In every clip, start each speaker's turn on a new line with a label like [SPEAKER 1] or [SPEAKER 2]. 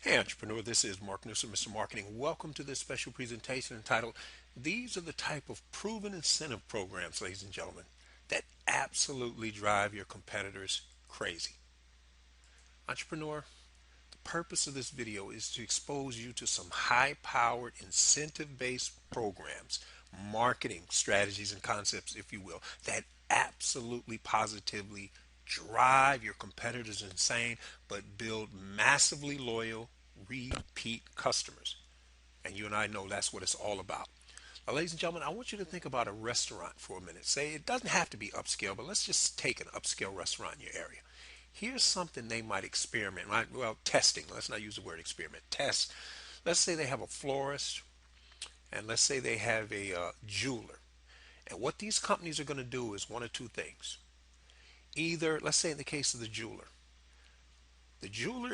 [SPEAKER 1] Hey entrepreneur, this is Mark Newsom, Mr. Marketing. Welcome to this special presentation entitled, These are the type of proven incentive programs, ladies and gentlemen, that absolutely drive your competitors crazy. Entrepreneur, the purpose of this video is to expose you to some high-powered incentive-based programs, marketing strategies and concepts, if you will, that absolutely positively drive your competitors insane but build massively loyal repeat customers. And you and I know that's what it's all about. Now, ladies and gentlemen, I want you to think about a restaurant for a minute. Say it doesn't have to be upscale, but let's just take an upscale restaurant in your area. Here's something they might experiment. Well, testing. Let's not use the word experiment. Test. Let's say they have a florist, and let's say they have a jeweler. And what these companies are going to do is one of two things. Either, let's say in the case of the jeweler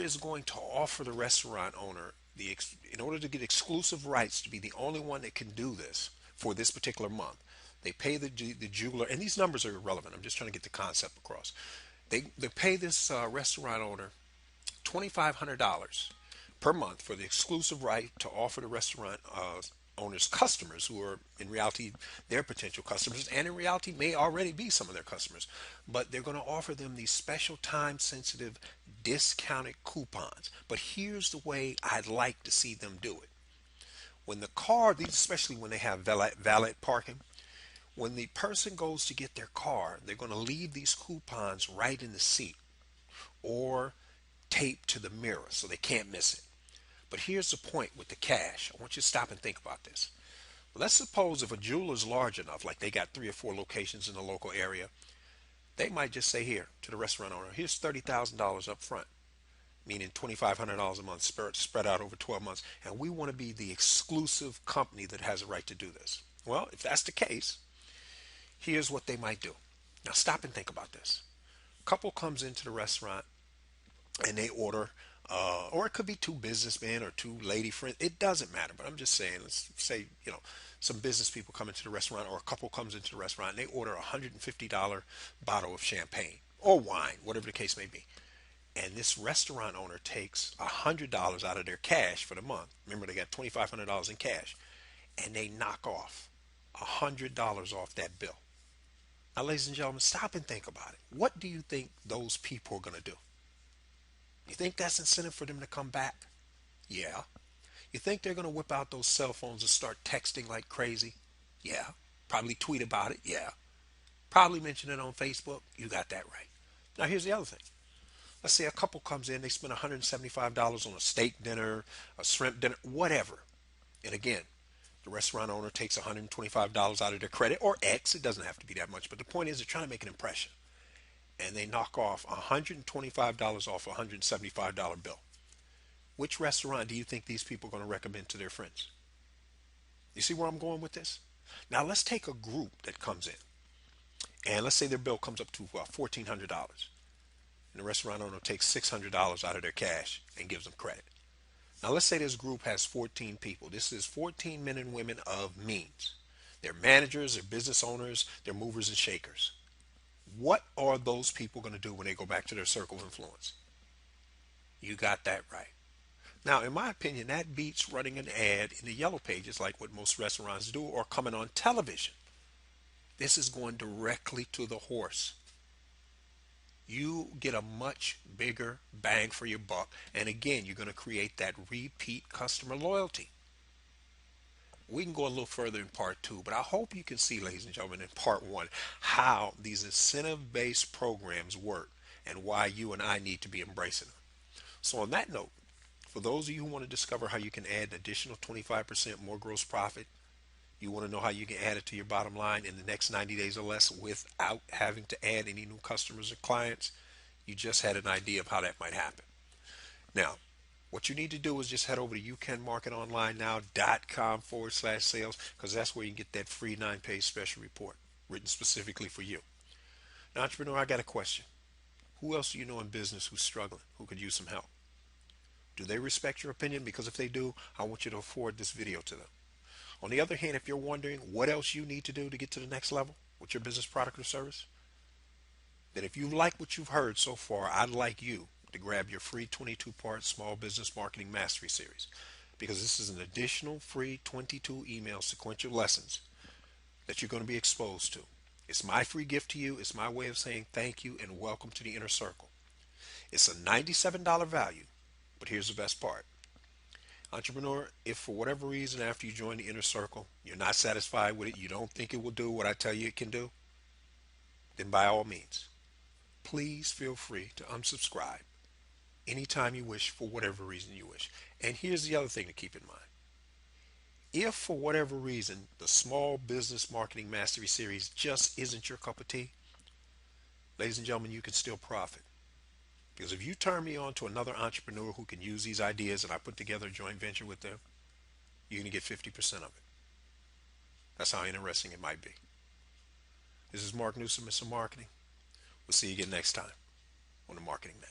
[SPEAKER 1] is going to offer the restaurant owner in order to get exclusive rights to be the only one that can do this for this particular month. They pay the jeweler, and these numbers are irrelevant. I'm just trying to get the concept across. They pay this restaurant owner $2,500 per month for the exclusive right to offer the restaurant owners customers who are in reality their potential customers and in reality may already be some of their customers, but they're going to offer them these special time sensitive discounted coupons. But here's the way I'd like to see them do it. When the car, especially when they have valet parking, when the person goes to get their car, they're going to leave these coupons right in the seat or taped to the mirror so they can't miss it. But here's the point with the cash. I want you to stop and think about this. Let's suppose if a jeweler's large enough, like they got 3 or 4 locations in the local area, they might just say here to the restaurant owner, here's $30,000 up front, meaning $2,500 a month spread out over 12 months. And we want to be the exclusive company that has a right to do this. Well, if that's the case, here's what they might do. Now stop and think about this. A couple comes into the restaurant and they order, or it could be two businessmen or two lady friends. It doesn't matter. But I'm just saying, let's say, some business people come into the restaurant or a couple comes into the restaurant and they order a $150 bottle of champagne or wine, whatever the case may be. And this restaurant owner takes $100 out of their cash for the month. Remember, they got $2,500 in cash, and they knock off $100 off that bill. Now, ladies and gentlemen, stop and think about it. What do you think those people are going to do? You think that's incentive for them to come back? Yeah. You think they're going to whip out those cell phones and start texting like crazy? Yeah. Probably tweet about it? Yeah. Probably mention it on Facebook? You got that right. Now, here's the other thing. Let's say a couple comes in, they spend $175 on a steak dinner, a shrimp dinner, whatever. And again, the restaurant owner takes $125 out of their credit or X. It doesn't have to be that much, but the point is they're trying to make an impression. And they knock off $125 off a $175 bill. Which restaurant do you think these people are going to recommend to their friends? You see where I'm going with this? Now let's take a group that comes in, and let's say their bill comes up to $1,400, and the restaurant owner takes $600 out of their cash and gives them credit. Now let's say this group has 14 people. This is 14 men and women of means. They're managers, they're business owners, they're movers and shakers. What are those people going to do when they go back to their circle of influence? You got that right. Now, in my opinion, that beats running an ad in the yellow pages like what most restaurants do or coming on television. This is going directly to the horse. You get a much bigger bang for your buck. And again, you're going to create that repeat customer loyalty. We can go a little further in part two, but I hope you can see, ladies and gentlemen, in part one, how these incentive-based programs work and why you and I need to be embracing them. So on that note, for those of you who want to discover how you can add an additional 25% more gross profit, you want to know how you can add it to your bottom line in the next 90 days or less without having to add any new customers or clients, you just had an idea of how that might happen. Now, what you need to do is just head over to youcanmarketonlinenow.com/sales, because that's where you can get that free 9-page special report written specifically for you. Now, entrepreneur, I got a question. Who else do you know in business who's struggling, who could use some help? Do they respect your opinion? Because if they do, I want you to forward this video to them. On the other hand, if you're wondering what else you need to do to get to the next level with your business product or service, then if you like what you've heard so far, I'd like you to grab your free 22-part Small Business Marketing Mastery Series, because this is an additional free 22 email sequential lessons that you're going to be exposed to. It's my free gift to you. It's my way of saying thank you and welcome to the inner circle. It's a $97 value, but here's the best part. Entrepreneur, if for whatever reason after you join the inner circle, you're not satisfied with it, you don't think it will do what I tell you it can do, then by all means, please feel free to unsubscribe anytime you wish for whatever reason you wish. And here's the other thing to keep in mind. If for whatever reason the Small Business Marketing Mastery Series just isn't your cup of tea, ladies and gentlemen, you can still profit. Because if you turn me on to another entrepreneur who can use these ideas and I put together a joint venture with them, you're going to get 50% of it. That's how interesting it might be. This is Mark Newsom, Mr. Marketing. We'll see you again next time on The Marketing Man.